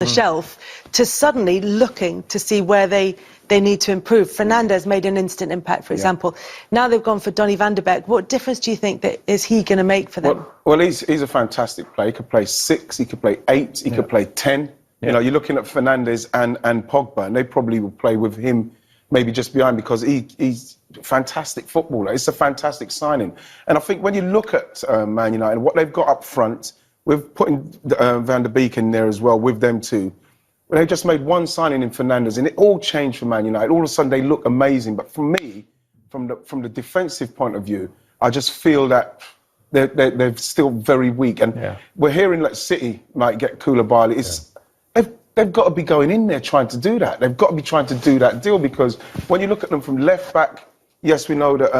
the shelf to suddenly looking to see where they need to improve. Fernandes made an instant impact, for example. Now they've gone for Donny van de Beek. What difference do you think that is he going to make for them? Well, he's a fantastic player. He could play 6, he could play 8, he could play 10. You know, you're looking at Fernandes and Pogba, and they probably will play with him maybe just behind because he's a fantastic footballer. It's a fantastic signing. And I think when you look at Man United, what they've got up front, with putting Van der Beek in there as well, with them too. They just made one signing in Fernandes, and it all changed for Man United. All of a sudden, they look amazing. But for me, from the defensive point of view, I just feel that they're still very weak. And we're hearing like City might get Koulibaly. They've got to be going in there trying to do that. They've got to be trying to do that deal, because when you look at them from left back, yes, we know that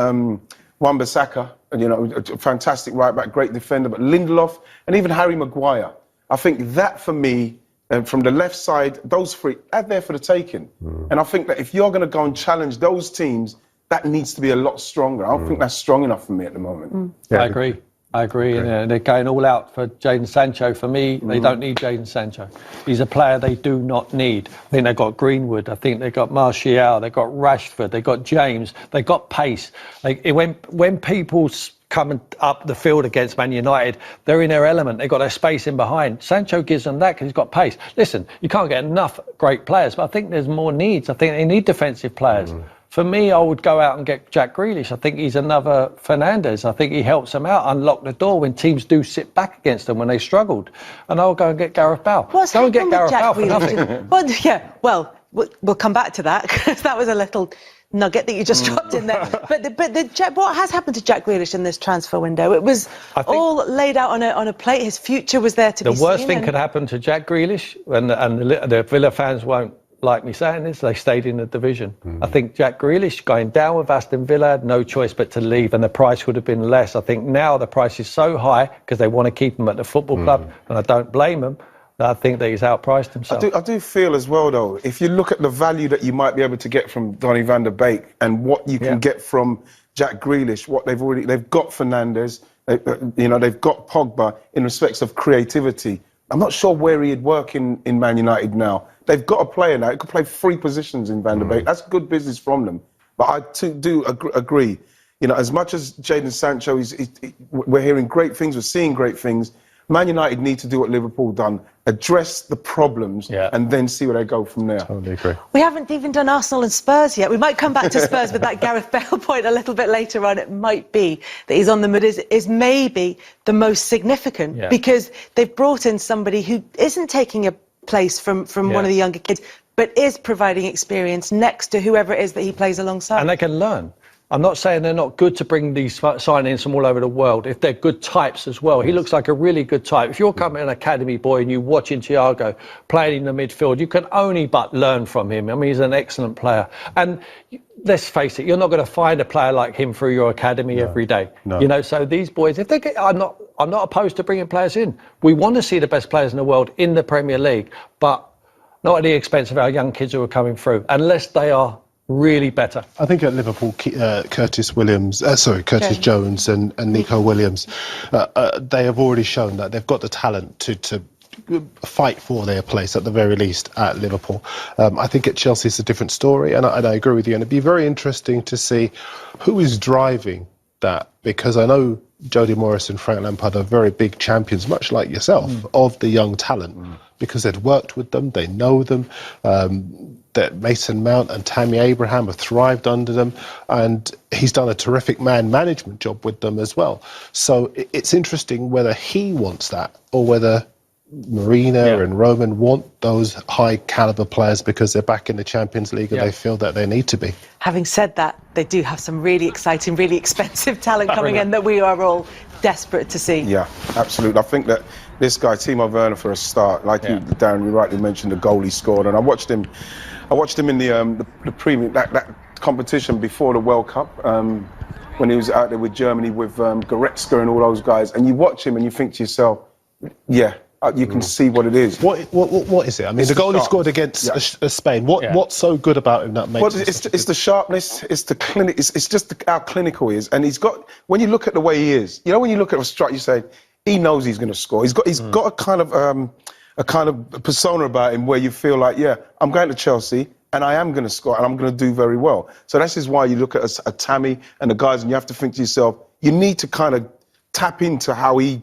Wan-Bissaka, you know, a fantastic right back, great defender, but Lindelof and even Harry Maguire. I think that for me, from the left side, those three are there for the taking. And I think that if you're going to go and challenge those teams, that needs to be a lot stronger. I don't think that's strong enough for me at the moment. Yeah, I agree. And they're going all out for Jadon Sancho. For me, they don't need Jadon Sancho. He's a player they do not need. I think they've got Greenwood. I think they've got Martial. They've got Rashford. They've got James. They've got pace. When people coming up the field against Man United, they're in their element. They've got their space in behind. Sancho gives them that because he's got pace. Listen, you can't get enough great players, but I think there's more needs. I think they need defensive players. For me, I would go out and get Jack Grealish. I think he's another Fernandes. I think he helps them out, unlock the door when teams do sit back against them when they struggled. And I'll go and get Gareth Bale. Go and get Gareth Bale for nothing. Well, we'll come back to that, because that was a little nugget that you just dropped in there. But what has happened to Jack Grealish in this transfer window? It was all laid out on a plate. His future was there to be seen. The worst thing could happen to Jack Grealish, and the Villa fans won't like me saying this, they stayed in the division. I think Jack Grealish going down with Aston Villa had no choice but to leave, and the price would have been less. I think now the price is so high because they want to keep him at the football club, and I don't blame them. I think that he's outpriced himself. I do feel as well, though, if you look at the value that you might be able to get from Donny van der Beek and what you can get from Jack Grealish, what they've got Fernandes, they've got Pogba in respects of creativity. I'm not sure where he'd work in Man United now. They've got a player now. He could play 3 positions in Van der Beek. That's good business from them. But I do agree. You know, as much as Jadon Sancho, we're hearing great things, we're seeing great things. Man United need to do what Liverpool done, address the problems, and then see where they go from there. Totally agree. We haven't even done Arsenal and Spurs yet. We might come back to Spurs with that Gareth Bale point a little bit later on. It might be that he's on the mood is maybe the most significant, because they've brought in somebody who isn't taking a place from one of the younger kids, but is providing experience next to whoever it is that he plays alongside. And they can learn. I'm not saying they're not good to bring these signings from all over the world, if they're good types as well. He looks like a really good type. If you're coming an academy boy and you're watching Thiago playing in the midfield, you can only but learn from him. I mean, he's an excellent player. And let's face it, you're not going to find a player like him through your academy every day. No. You know, so these boys, if they get, I'm not opposed to bringing players in. We want to see the best players in the world in the Premier League, but not at the expense of our young kids who are coming through, unless they are really better. I think at Liverpool, Curtis Jones and Nico Williams, they have already shown that they've got the talent to fight for their place at the very least at Liverpool. I think at Chelsea it's a different story, and I agree with you, and it'd be very interesting to see who is driving that, because I know Jody Morris and Frank Lampard are very big champions, much like yourself, of the young talent, because they'd worked with them, they know them. That Mason Mount and Tammy Abraham have thrived under them, and he's done a terrific man management job with them as well. So it's interesting whether he wants that, or whether Marina and Roman want those high caliber players because they're back in the Champions League and they feel that they need to be. Having said that, they do have some really exciting, really expensive talent coming in that we are all desperate to see. Yeah, absolutely. I think that this guy, Timo Werner, for a start, like Darren, you rightly mentioned the goal he scored, and I watched him in the premium that competition before the World Cup, when he was out there with Germany with Goretzka and all those guys, and you watch him and you think to yourself, you can see what it is. What is it? I mean, it's the goal he scored against Spain. What's so good about him that makes it's the sharpness, it's the clinic, it's just how clinical he is, and he's got. When you look at the way he is, you know, when you look at a strike, you say he knows he's going to score. He's got a kind of a kind of persona about him where you feel like, yeah, I'm going to Chelsea and I am going to score and I'm going to do very well. So this is why you look at a Tammy and the guys and you have to think to yourself, you need to kind of tap into how he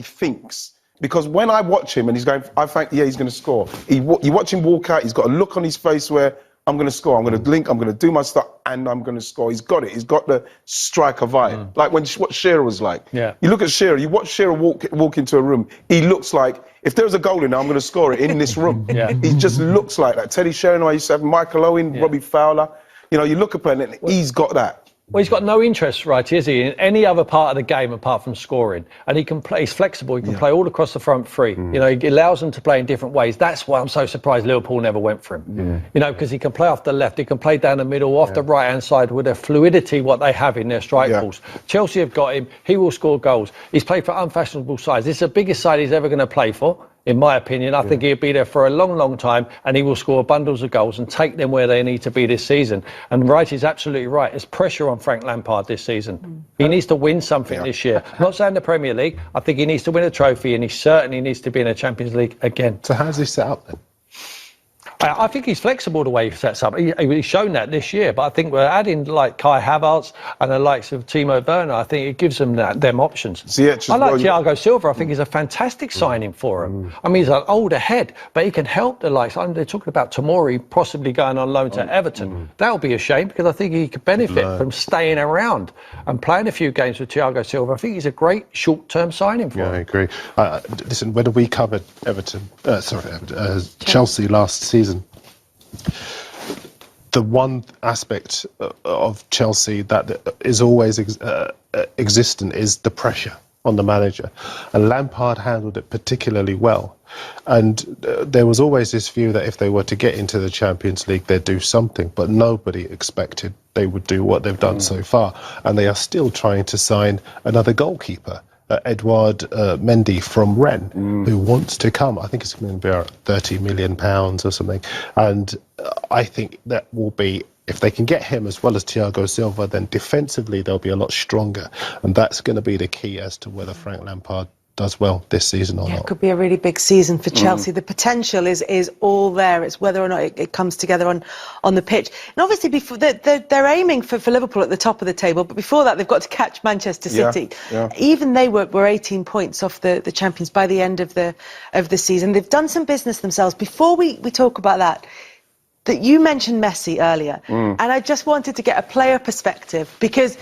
thinks. Because when I watch him and he's going, I think, yeah, he's going to score. You watch him walk out, he's got a look on his face where I'm going to score, I'm going to link, I'm going to do my stuff, and I'm going to score. He's got it. He's got the striker vibe. Like what Shearer was like. Yeah. You look at Shearer, you watch Shearer walk into a room, he looks like, if there's a goal in there, I'm going to score it in this room. Yeah. He just looks like that. Teddy Sheringham, I used to have Michael Owen, Robbie Fowler. You know, you look at playing and he's got that. Well, he's got no interest, right, is he, in any other part of the game apart from scoring. And he can play, he's flexible, he can play all across the front three. You know, he allows them to play in different ways. That's why I'm so surprised Liverpool never went for him. You know, because he can play off the left, he can play down the middle, off the right-hand side with the fluidity what they have in their strike balls. Chelsea have got him, he will score goals. He's played for unfashionable sides. This is the biggest side he's ever going to play for. In my opinion, I think he'll be there for a long, long time and he will score bundles of goals and take them where they need to be this season. And Wright is absolutely right. There's pressure on Frank Lampard this season. He needs to win something this year. I'm not saying the Premier League. I think he needs to win a trophy and he certainly needs to be in a Champions League again. So how's he set up then? I think he's flexible the way he sets up. He's shown that this year, but I think we're adding like Kai Havertz and the likes of Timo Werner. I think it gives them them options. I like Thiago Silva. I think he's a fantastic signing for him. I mean, he's an older head, but he can help the likes. They're talking about Tomori possibly going on loan to Everton. That would be a shame because I think he could benefit from staying around and playing a few games with Thiago Silva. I think he's a great short-term signing for him. I agree. Listen, when we covered Chelsea last season, the one aspect of Chelsea that is always existent is the pressure on the manager, and Lampard handled it particularly well. And there was always this view that if they were to get into the Champions League, they'd do something, but nobody expected they would do what they've done so far, and they are still trying to sign another goalkeeper. Edouard Mendy from Rennes, who wants to come. I think it's going to be about £30 million or something. And I think that will be, if they can get him as well as Thiago Silva, then defensively they'll be a lot stronger. And that's going to be the key as to whether Frank Lampard does well this season or not. It could be a really big season for Chelsea. The potential is all there. It's whether or not it comes together on the pitch. And obviously, before they're aiming for Liverpool at the top of the table, but before that, they've got to catch Manchester City. Even they were 18 points off the champions by the end of the season. They've done some business themselves. Before we talk about that you mentioned Messi earlier, and I just wanted to get a player perspective because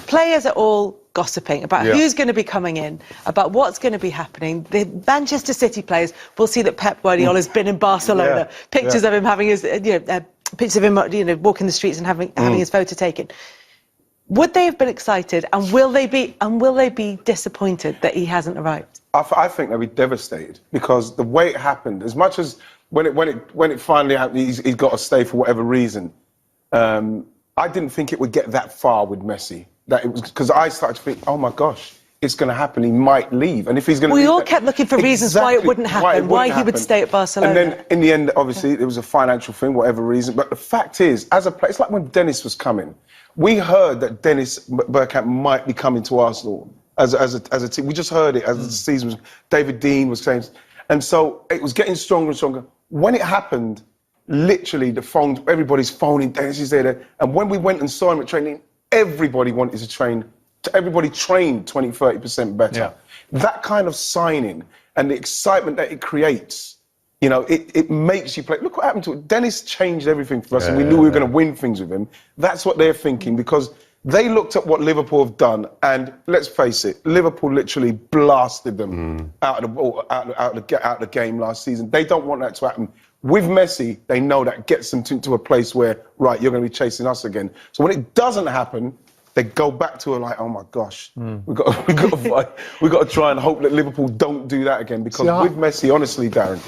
players are all gossiping about who's going to be coming in, about what's going to be happening. The Manchester City players will see that Pep Guardiola's been in Barcelona, pictures of him having his, pictures of him, walking the streets and having his photo taken. Would they have been excited, and will they be disappointed that he hasn't arrived? I think they'll be devastated because the way it happened, as much as when it finally happened, he's got to stay for whatever reason. I didn't think it would get that far with Messi. That it was because I started to think, oh my gosh, it's going to happen. He might leave, and if he's going to, we all kept looking for reasons why it wouldn't happen, why he would stay at Barcelona. And then in the end, obviously, it was a financial thing, whatever reason. But the fact is, as a player, it's like when Dennis was coming. We heard that Dennis Bergkamp might be coming to Arsenal as a team. We just heard it as the season was. David Dean was saying, and so it was getting stronger and stronger. When it happened, literally the phone, everybody's phoning. Dennis is there, and when we went and saw him at training, everybody wanted to train. Everybody trained 20-30% better. That kind of signing and the excitement that it creates, it makes you play. Look what happened to it. Dennis changed everything for us, and we knew we were going to win things with him. That's what they're thinking because they looked at what Liverpool have done, and let's face it, Liverpool literally blasted them out of the game last season. They don't want that to happen. With Messi, they know that gets them to a place where, right, you're going to be chasing us again. So when it doesn't happen, they go back to it like, oh my gosh, we've got to try and hope that Liverpool don't do that again because with Messi, honestly, Darren.